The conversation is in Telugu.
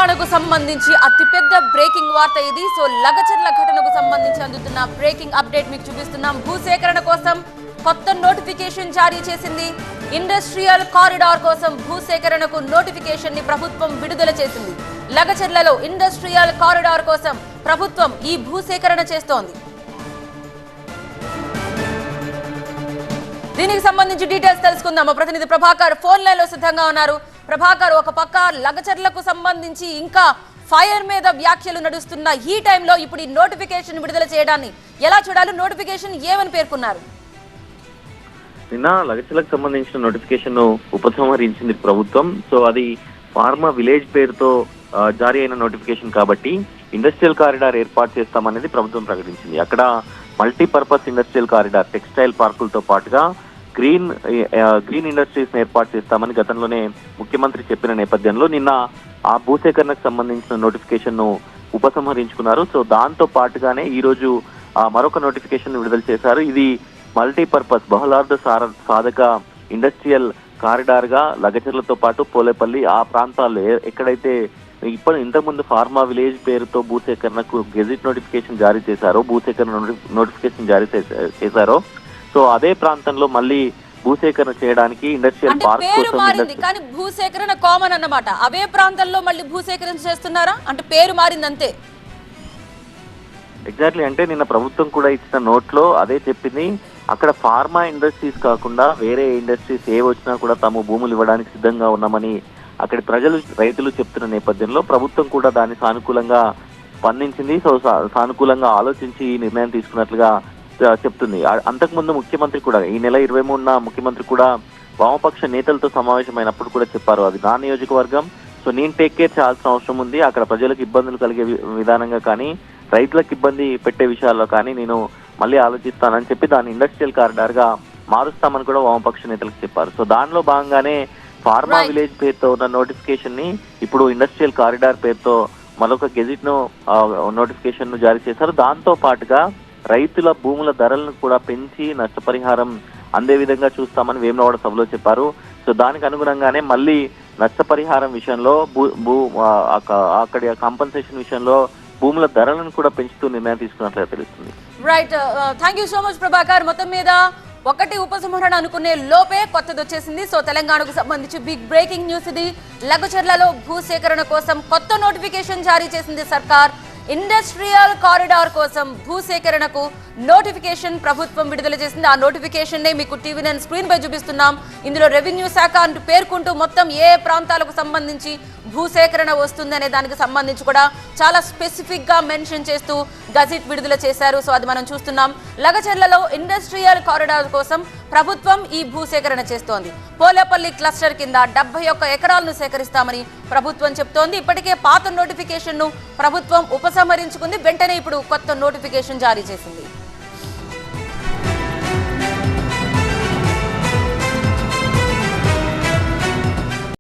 తెలంగాణకు సంబంధించి అతిపెద్ద బ్రేకింగ్ వార్త ఇది. సో లగచర్ల ఘటనకు సంబంధించి అందుతున్న బ్రేకింగ్ అప్డేట్ మీకు చూపిస్తున్నాం. భూసేకరణ కోసం కొత్త నోటిఫికేషన్ జారీ చేసింది. ఇండస్ట్రియల్ కారిడార్ కోసం భూసేకరణకు నోటిఫికేషన్ ని ప్రభుత్వం విడుదల చేసింది. లగచర్లలో ఇండస్ట్రియల్ కారిడార్ కోసం ప్రభుత్వం ఈ భూసేకరణ చేస్తోంది. దీనికి సంబంధించి డీటెయిల్స్ తెలుసుకుందాం. మా ప్రతినిధి ప్రభాకర్ ఫోన్ లైన్ లో సిద్ధంగా ఉన్నారు. ప్రభాకర్, ఒక పక్క లగచర్లకు సంబంధించి ఇంకా ఫైర్ మీద వ్యాఖ్యలు నడుస్తున్న ఈ టైంలో ఇప్పుడు ఈ నోటిఫికేషన్ విడుదల చేయడాన్ని ఎలా చూడాలి? నోటిఫికేషన్ ఏమని పేర్కొన్నారు? నిన్న లగచర్లకు సంబంధించిన నోటిఫికేషన్ ను ఉపసంహరించింది ప్రభుత్వం. సో అది ఫార్మా విలేజ్ పేరుతో జారీ అయిన నోటిఫికేషన్ కాబట్టి ఇండస్ట్రియల్ కారిడార్ ఏర్పాటు చేస్తామనేది ప్రభుత్వం ప్రకటించింది. అక్కడ మల్టీపర్పస్ ఇండస్ట్రియల్ కారిడార్ టెక్స్టైల్ పార్కులతో పాటుగా గ్రీన్ ఇండస్ట్రీస్ ఏర్పాటు చేస్తామని గతంలోనే ముఖ్యమంత్రి చెప్పిన నేపథ్యంలో నిన్న ఆ భూసేకరణకు సంబంధించిన నోటిఫికేషన్ ను ఉపసంహరించుకున్నారు. సో దాంతో పాటుగానే ఈ రోజు మరొక నోటిఫికేషన్ విడుదల చేశారు. ఇది మల్టీపర్పస్ బహుళార్థ సాధక ఇండస్ట్రియల్ కారిడార్ గా లగచర్లతో పాటు పోలేపల్లి ఆ ప్రాంతాల్లో ఎక్కడైతే ఇంతకుముందు ఫార్మా విలేజ్ పేరుతో భూసేకరణకు గెజిట్ నోటిఫికేషన్ జారీ చేశారో, భూసేకరణ నోటిఫికేషన్ జారీ చేశారో, సో అదే ప్రాంతంలో మళ్ళీ భూసేకరణ చేయడానికి ఇండస్ట్రియల్ పార్క్ మారింది. కానీ భూసేకరణ కామన్ అన్నమాట. అవే ప్రాంతాల్లో మళ్ళీ భూసేకరణ చేస్తున్నారా? అంటే పేరు మారింది అంతే. ఎగ్జాక్ట్లీ. అంటే నిన్న ప్రభుత్వం కూడా ఇచ్చిన నోట్లో అదే చెప్పింది. అక్కడ ఫార్మా ఇండస్ట్రీస్ కాకుండా వేరే ఇండస్ట్రీస్ ఏ వచ్చినా కూడా తాము భూములు ఇవ్వడానికి సిద్ధంగా ఉన్నామని అక్కడి రైతులు చెప్తున్న నేపథ్యంలో ప్రభుత్వం కూడా దాన్ని సానుకూలంగా స్పందించింది. సో సానుకూలంగా ఆలోచించి ఈ నిర్ణయం తీసుకున్నట్లుగా చెప్తుంది. అంతకుముందు ముఖ్యమంత్రి కూడా ఈ నెల 23న ముఖ్యమంత్రి కూడా వామపక్ష నేతలతో సమావేశమైనప్పుడు కూడా చెప్పారు, అది నా నియోజకవర్గం, సో నేను టేక్ కేర్ చేయాల్సిన అవసరం ఉంది, అక్కడ ప్రజలకు ఇబ్బందులు కలిగే విధానంగా కానీ రైతులకు ఇబ్బంది పెట్టే విషయాల్లో కానీ నేను మళ్ళీ ఆలోచిస్తానని చెప్పి దాన్ని ఇండస్ట్రియల్ కారిడార్ గా మారుస్తామని కూడా వామపక్ష నేతలకు చెప్పారు. సో దానిలో భాగంగానే ఫార్మా విలేజ్ పేరుతో ఉన్న నోటిఫికేషన్ ని ఇప్పుడు ఇండస్ట్రియల్ కారిడార్ పేరుతో మరొక గెజిట్ ను నోటిఫికేషన్ ను జారీ చేశారు. దాంతో పాటుగా రైతుల భూముల ధరలను కూడా పెంచి నష్టపరిహారం అందే విధంగా చూస్తామని వేములవాడ సభలో చెప్పారు. సో దానికి అనుగుణంగానే మళ్ళీ నష్టపరిహారం విషయంలో అక్కడి కాంపన్సేషన్ విషయంలో భూముల ధరలను కూడా పెంచుతూ నిర్ణయం తీసుకున్నట్లుగా తెలుస్తుంది. Right, thank you so much Prabhakar. మొత్తం మీద ఒకటి ఉపసంహరణ అనుకునే లోపే కొత్తది వచ్చేసింది. సో తెలంగాణకు సంబంధించి బిగ్ బ్రేకింగ్ న్యూస్ ఇది. లగచర్లలో భూసేకరణ కోసం కొత్త నోటిఫికేషన్ జారీ చేసింది సర్కార్. ఇండస్ట్రియల్ కారిడార్ కోసం భూసేకరణకు నోటిఫికేషన్ ప్రభుత్వం విడుదల చేసింది. ఆ నోటిఫికేషన్ నే మీకు టీవీ నైన్ స్క్రీన్ పై చూపిస్తున్నాం. ఇందులో రెవెన్యూ శాఖ అంటూ పేర్కొంటూ మొత్తం ఏ ప్రాంతాలకు సంబంధించి భూసేకరణ వస్తుంది అనే దానికి సంబంధించి కూడా చాలా స్పెసిఫిక్ గా మెన్షన్ చేస్తూ గజెట్ విడుదల చేశారు. సో అది మనం చూస్తున్నాం. లగచర్లలో ఇండస్ట్రియల్ కారిడార్ కోసం ప్రభుత్వం ఈ భూసేకరణ చేస్తోంది. పోలేపల్లి క్లస్టర్ కింద 71 ఎకరాలను సేకరిస్తామని ప్రభుత్వం చెప్తోంది. ఇప్పటికే పాత నోటిఫికేషన్ ను ప్రభుత్వం ఉపసంహరించుకుంది. వెంటనే ఇప్పుడు కొత్త నోటిఫికేషన్ జారీ చేసింది.